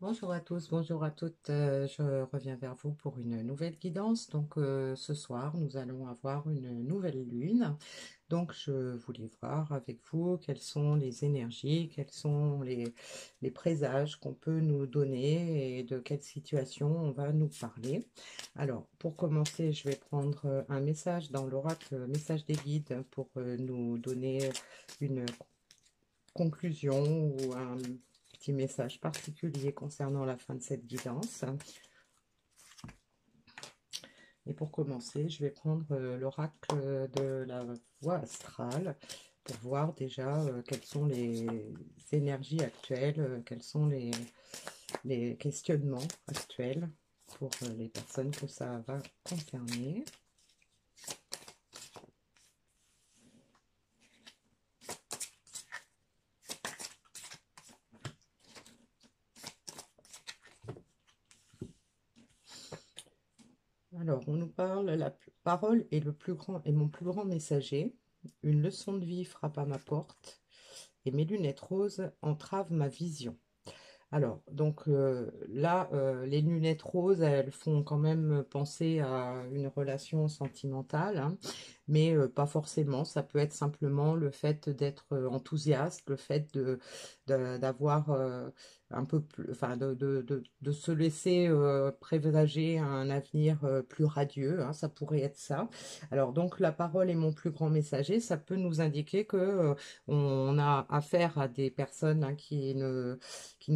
Bonjour à tous, bonjour à toutes. Je reviens vers vous pour une nouvelle guidance. Donc ce soir, nous allons avoir une nouvelle lune. Donc je voulais voir avec vous quelles sont les énergies, quels sont les présages qu'on peut nous donner et de quelle situation on va nous parler. Alors pour commencer, je vais prendre un message dans l'oracle, message des guides pour nous donner une conclusion ou un petit message particulier concernant la fin de cette guidance. Et pour commencer, je vais prendre l'oracle de la voie astrale pour voir déjà quelles sont les énergies actuelles, quels sont les questionnements actuels pour les personnes que ça va concerner. Alors, on nous parle, la parole est le plus grand et mon plus grand messager. Une leçon de vie frappe à ma porte et mes lunettes roses entravent ma vision. Alors, donc là, les lunettes roses, elles font quand même penser à une relation sentimentale, hein, mais pas forcément. Ça peut être simplement le fait d'être enthousiaste, le fait d'avoir un peu plus, enfin, de se laisser présager un avenir plus radieux, hein, ça pourrait être ça. Alors, donc, la parole est mon plus grand messager. Ça peut nous indiquer que on a affaire à des personnes hein, qui ne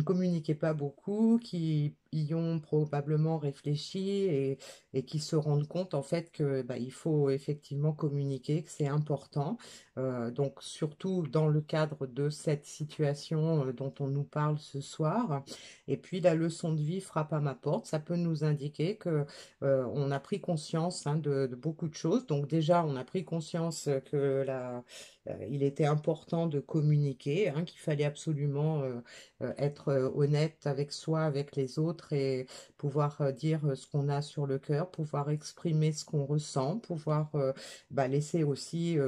communiquaient pas beaucoup, qui y ont probablement réfléchi et qui se rendent compte en fait que bah, il faut effectivement communiquer, que c'est important. Donc surtout dans le cadre de cette situation dont on nous parle ce soir. Et puis la leçon de vie frappe à ma porte. Ça peut nous indiquer que on a pris conscience hein, de beaucoup de choses. Donc déjà, on a pris conscience que il était important de communiquer, hein, qu'il fallait absolument être honnête avec soi, avec les autres et pouvoir dire ce qu'on a sur le cœur, pouvoir exprimer ce qu'on ressent, pouvoir bah, laisser aussi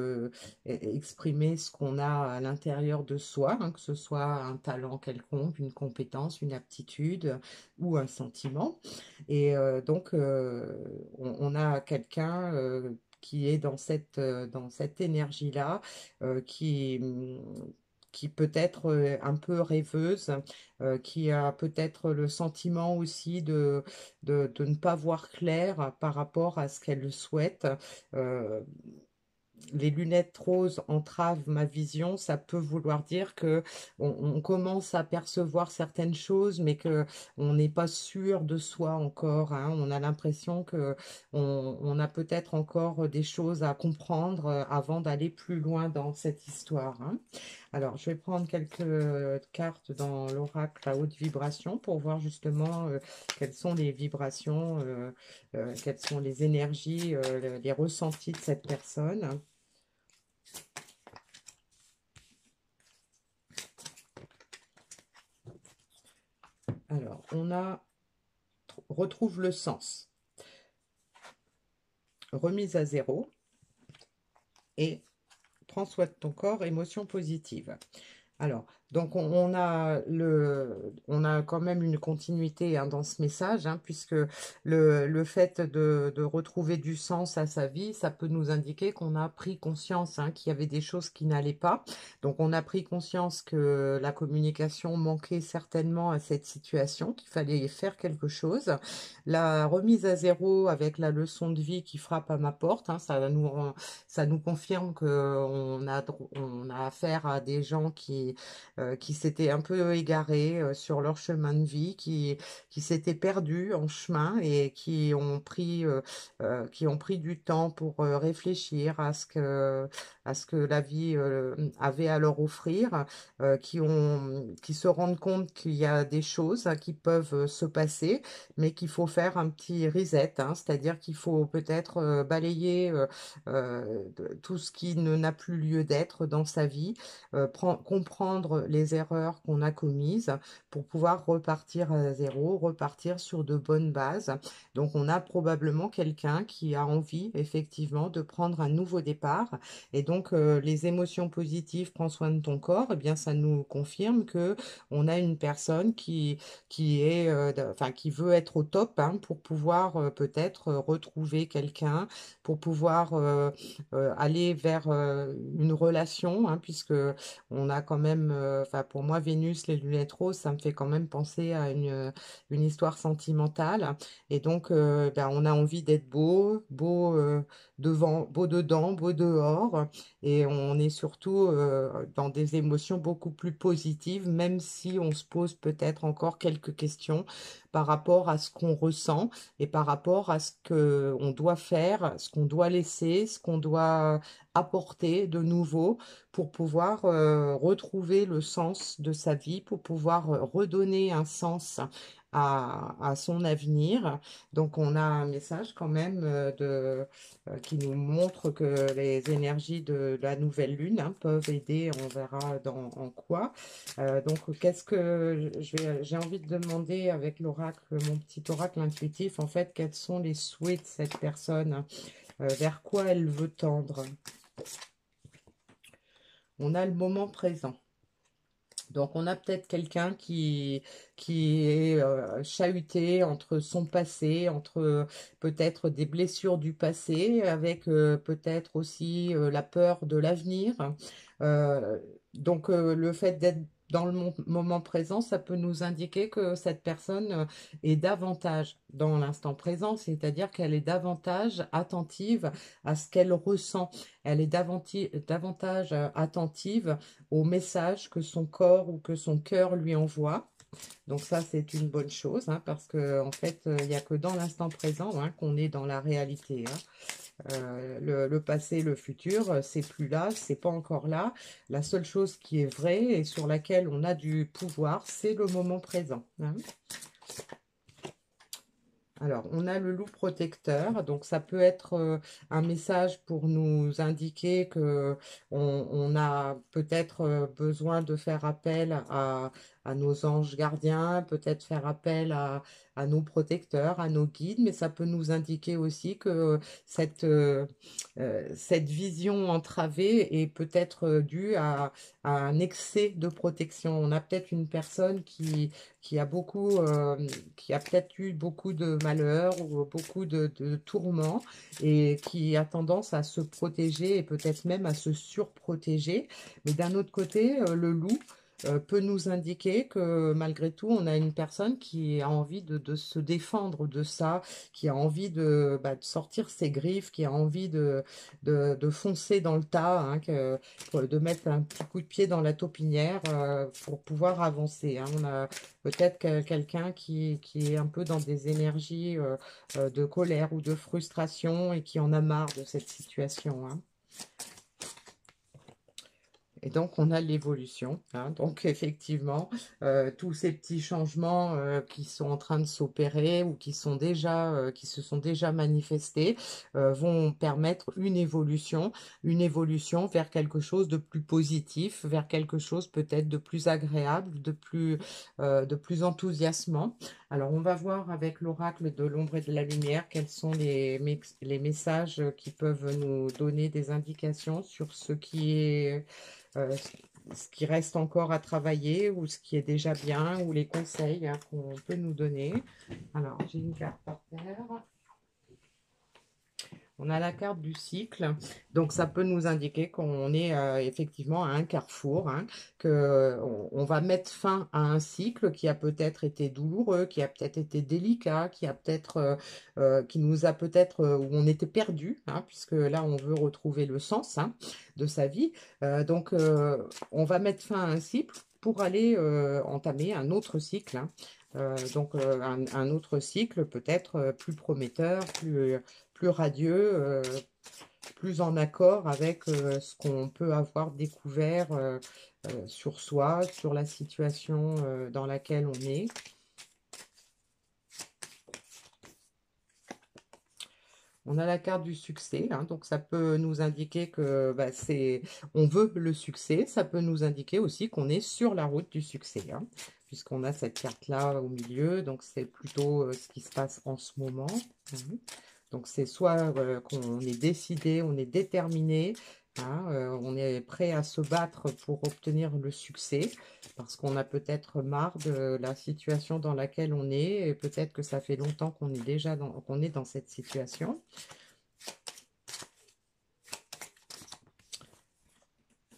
exprimer ce qu'on a à l'intérieur de soi, hein, que ce soit un talent quelconque, une compétence, une aptitude ou un sentiment. Et donc, on a quelqu'un qui est dans cette énergie-là, qui peut être un peu rêveuse, qui a peut-être le sentiment aussi de ne pas voir clair par rapport à ce qu'elle souhaite. Euh, les lunettes roses entravent ma vision, ça peut vouloir dire que on commence à percevoir certaines choses, mais que on n'est pas sûr de soi encore, hein. On a l'impression que on a peut-être encore des choses à comprendre avant d'aller plus loin dans cette histoire, hein. Alors, je vais prendre quelques cartes dans l'oracle à haute vibration pour voir justement quelles sont les vibrations, quelles sont les énergies, les ressentis de cette personne. Alors, on a retrouve le sens, remise à zéro et prends soin de ton corps, émotion positive. Alors, donc on a quand même une continuité hein, dans ce message, hein, puisque le fait de retrouver du sens à sa vie, ça peut nous indiquer qu'on a pris conscience hein, qu'il y avait des choses qui n'allaient pas. Donc, on a pris conscience que la communication manquait certainement à cette situation, qu'il fallait faire quelque chose. La remise à zéro avec la leçon de vie qui frappe à ma porte, hein, ça nous confirme on a affaire à des gens qui s'étaient un peu égarés sur leur chemin de vie, qui s'étaient perdus en chemin et qui ont pris du temps pour réfléchir à ce que la vie avait à leur offrir, qui se rendent compte qu'il y a des choses hein, qui peuvent se passer, mais qu'il faut faire un petit reset, hein, c'est-à-dire qu'il faut peut-être balayer tout ce qui n'a plus lieu d'être dans sa vie, comprendre les erreurs qu'on a commises pour pouvoir repartir à zéro, repartir sur de bonnes bases. Donc on a probablement quelqu'un qui a envie effectivement de prendre un nouveau départ. Et donc les émotions positives, prends soin de ton corps, eh bien ça nous confirme que on a une personne qui est, enfin qui veut être au top, hein, pour pouvoir peut-être retrouver quelqu'un, pour pouvoir aller vers une relation, hein, puisque on a quand même, enfin pour moi Vénus, les lunettes roses, ça me fait quand même penser à une histoire sentimentale. Et donc ben, on a envie d'être beau, beau devant, beau dedans, beau dehors, et on est surtout dans des émotions beaucoup plus positives, même si on se pose peut-être encore quelques questions par rapport à ce qu'on ressent et par rapport à ce qu'on doit faire, ce qu'on doit laisser, ce qu'on doit apporter de nouveau pour pouvoir retrouver le sens de sa vie, pour pouvoir redonner un sens à son avenir. Donc on a un message quand même qui nous montre que les énergies de la nouvelle lune, hein, peuvent aider, on verra en quoi. Donc qu'est-ce que j'ai envie de demander avec l'oracle, mon petit oracle intuitif, en fait, quels sont les souhaits de cette personne, vers quoi elle veut tendre. On a le moment présent. Donc, on a peut-être quelqu'un qui est chahuté entre son passé, entre peut-être des blessures du passé, avec peut-être aussi la peur de l'avenir. Euh, donc, le fait d'être dans le moment présent, ça peut nous indiquer que cette personne est davantage dans l'instant présent, c'est-à-dire qu'elle est davantage attentive à ce qu'elle ressent. Elle est davantage attentive au message que son corps ou que son cœur lui envoie. Donc ça, c'est une bonne chose, hein, parce que en fait, il n'y a que dans l'instant présent, hein, qu'on est dans la réalité, hein. Le passé, le futur, c'est plus là, c'est pas encore là. La seule chose qui est vraie et sur laquelle on a du pouvoir, c'est le moment présent, hein. Alors, on a le loup protecteur, donc ça peut être un message pour nous indiquer que on a peut-être besoin de faire appel à nos anges gardiens, peut-être faire appel à nos protecteurs, à nos guides, mais ça peut nous indiquer aussi que cette vision entravée est peut-être due à un excès de protection. On a peut-être une personne qui a beaucoup, qui a peut-être eu beaucoup de malheurs ou beaucoup de tourments et qui a tendance à se protéger et peut-être même à se surprotéger. Mais d'un autre côté, le loup peut nous indiquer que malgré tout, on a une personne qui a envie de se défendre de ça, qui a envie de sortir ses griffes, qui a envie de foncer dans le tas, hein, de mettre un petit coup de pied dans la taupinière pour pouvoir avancer, hein. On a peut-être quelqu'un qui est un peu dans des énergies de colère ou de frustration et qui en a marre de cette situation, hein. Et donc, on a l'évolution, hein. Donc, effectivement, tous ces petits changements qui sont en train de s'opérer ou qui se sont déjà manifestés vont permettre une évolution vers quelque chose de plus positif, vers quelque chose peut-être de plus agréable, de plus enthousiasmant. Alors, on va voir avec l'oracle de l'ombre et de la lumière quels sont les messages qui peuvent nous donner des indications sur euh, ce qui reste encore à travailler ou ce qui est déjà bien ou les conseils, hein, qu'on peut nous donner. Alors, j'ai une carte par terre. On a la carte du cycle, donc ça peut nous indiquer qu'on est effectivement à un carrefour, hein, que on va mettre fin à un cycle qui a peut-être été douloureux, qui a peut-être été délicat, qui nous a peut-être où on était perdu, hein, puisque là on veut retrouver le sens, hein, de sa vie. On va mettre fin à un cycle pour aller entamer un autre cycle, hein. Un autre cycle peut-être plus prometteur, plus radieux, plus en accord avec ce qu'on peut avoir découvert sur soi, sur la situation dans laquelle on est. On a la carte du succès, hein, donc ça peut nous indiquer que bah, on veut le succès. Ça peut nous indiquer aussi qu'on est sur la route du succès, hein, puisqu'on a cette carte-là au milieu. Donc c'est plutôt ce qui se passe en ce moment. Hein. Donc c'est soit qu'on est décidé, on est déterminé, hein, on est prêt à se battre pour obtenir le succès, parce qu'on a peut-être marre de la situation dans laquelle on est, et peut-être que ça fait longtemps qu'on est déjà qu'on est dans cette situation.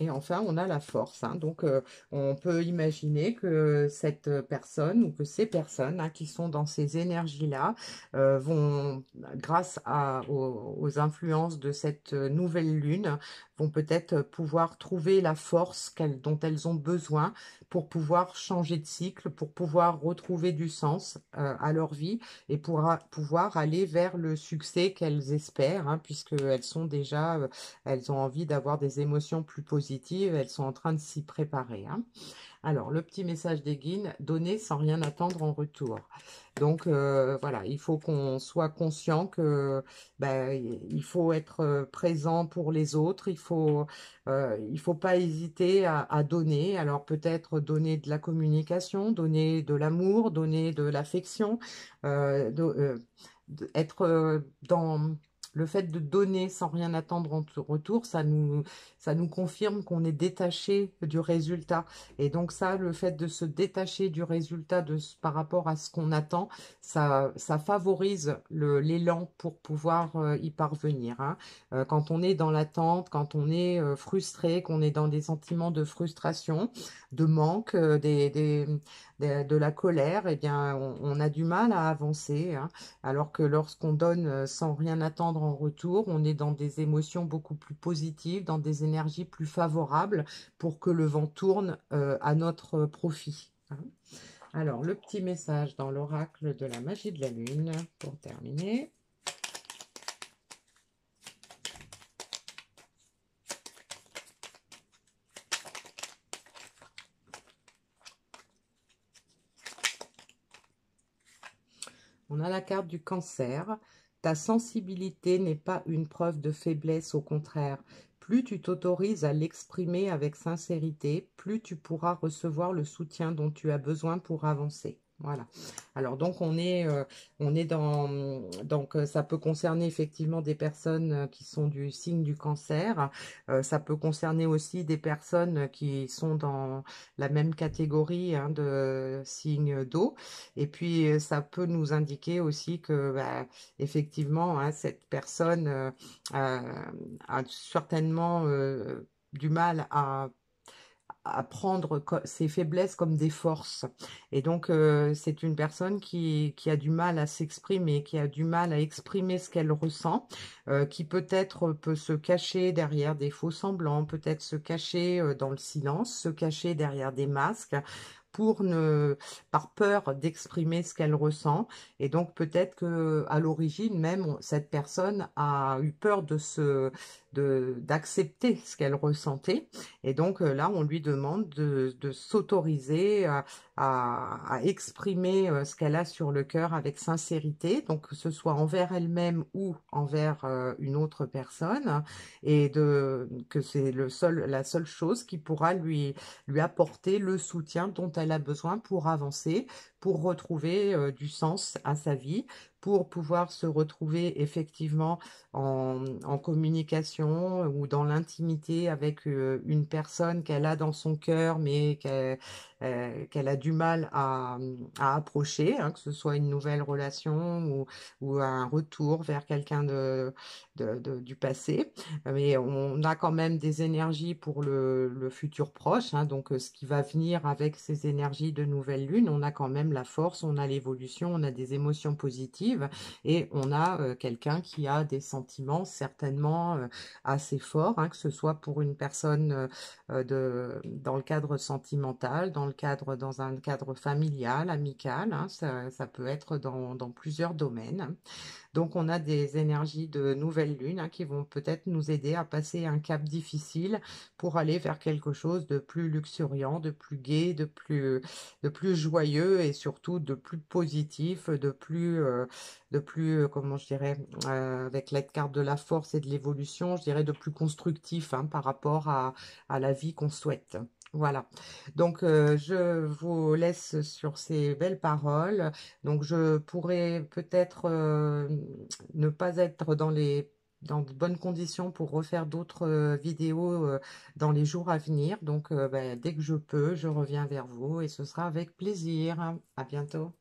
Et enfin, on a la force, hein. Donc, on peut imaginer que cette personne ou que ces personnes, hein, qui sont dans ces énergies-là vont, grâce aux influences de cette nouvelle lune, vont peut-être pouvoir trouver la force dont elles ont besoin pour pouvoir changer de cycle, pour pouvoir retrouver du sens à leur vie et pour pouvoir aller vers le succès qu'elles espèrent, hein, puisqu'elles sont déjà elles ont envie d'avoir des émotions plus positives, elles sont en train de s'y préparer, hein. Alors, le petit message des guides, donner sans rien attendre en retour. Donc, voilà, il faut qu'on soit conscient que ben, il faut être présent pour les autres, il faut pas hésiter à donner. Alors, peut-être donner de la communication, donner de l'amour, donner de l'affection, être dans le fait de donner sans rien attendre en retour, ça nous confirme qu'on est détaché du résultat. Et donc ça, le fait de se détacher du résultat par rapport à ce qu'on attend, ça favorise l'élan pour pouvoir y parvenir, hein. Quand on est dans l'attente, quand on est frustré, qu'on est dans des sentiments de frustration, de manque, de la colère, eh bien, on a du mal à avancer, hein. Alors que lorsqu'on donne sans rien attendre en retour, on est dans des émotions beaucoup plus positives, dans des énergies plus favorables pour que le vent tourne à notre profit, hein. Alors, le petit message dans l'oracle de la magie de la lune, pour terminer. On a la carte du cancer. Ta sensibilité n'est pas une preuve de faiblesse, au contraire. Plus tu t'autorises à l'exprimer avec sincérité, plus tu pourras recevoir le soutien dont tu as besoin pour avancer. Voilà. Alors donc on est donc ça peut concerner effectivement des personnes qui sont du signe du cancer. Ça peut concerner aussi des personnes qui sont dans la même catégorie, hein, de signe d'eau. Et puis ça peut nous indiquer aussi que bah, effectivement, hein, cette personne a certainement du mal à prendre ses faiblesses comme des forces. Et donc, c'est une personne qui a du mal à s'exprimer, qui a du mal à exprimer ce qu'elle ressent, qui peut-être peut se cacher derrière des faux semblants, peut-être se cacher dans le silence, se cacher derrière des masques, pour par peur d'exprimer ce qu'elle ressent. Et donc peut-être que à l'origine même, cette personne a eu peur d'accepter ce qu'elle ressentait. Et donc là, on lui demande de s'autoriser à exprimer ce qu'elle a sur le cœur avec sincérité, donc que ce soit envers elle-même ou envers une autre personne, et que c'est la seule chose qui pourra lui apporter le soutien dont elle a besoin pour avancer, pour retrouver du sens à sa vie, pour pouvoir se retrouver effectivement en communication ou dans l'intimité avec une personne qu'elle a dans son cœur, mais qu'elle a du mal à approcher, hein, que ce soit une nouvelle relation ou un retour vers quelqu'un du passé. Mais on a quand même des énergies pour le futur proche, hein, donc ce qui va venir avec ces énergies de nouvelle lune, on a quand même la force, on a l'évolution, on a des émotions positives et on a quelqu'un qui a des sentiments certainement assez forts, hein, que ce soit pour une personne dans le cadre sentimental, dans un cadre familial, amical, hein, ça peut être dans plusieurs domaines. Donc, on a des énergies de nouvelle lune, hein, qui vont peut-être nous aider à passer un cap difficile pour aller vers quelque chose de plus luxuriant, de plus gai, de plus joyeux et surtout de plus positif, comment je dirais, avec la carte de la force et de l'évolution, je dirais de plus constructif hein, par rapport à la vie qu'on souhaite. Voilà. Donc, je vous laisse sur ces belles paroles. Donc, je pourrais peut-être ne pas être dans de bonnes conditions pour refaire d'autres vidéos dans les jours à venir. Donc, ben, dès que je peux, je reviens vers vous et ce sera avec plaisir. À bientôt.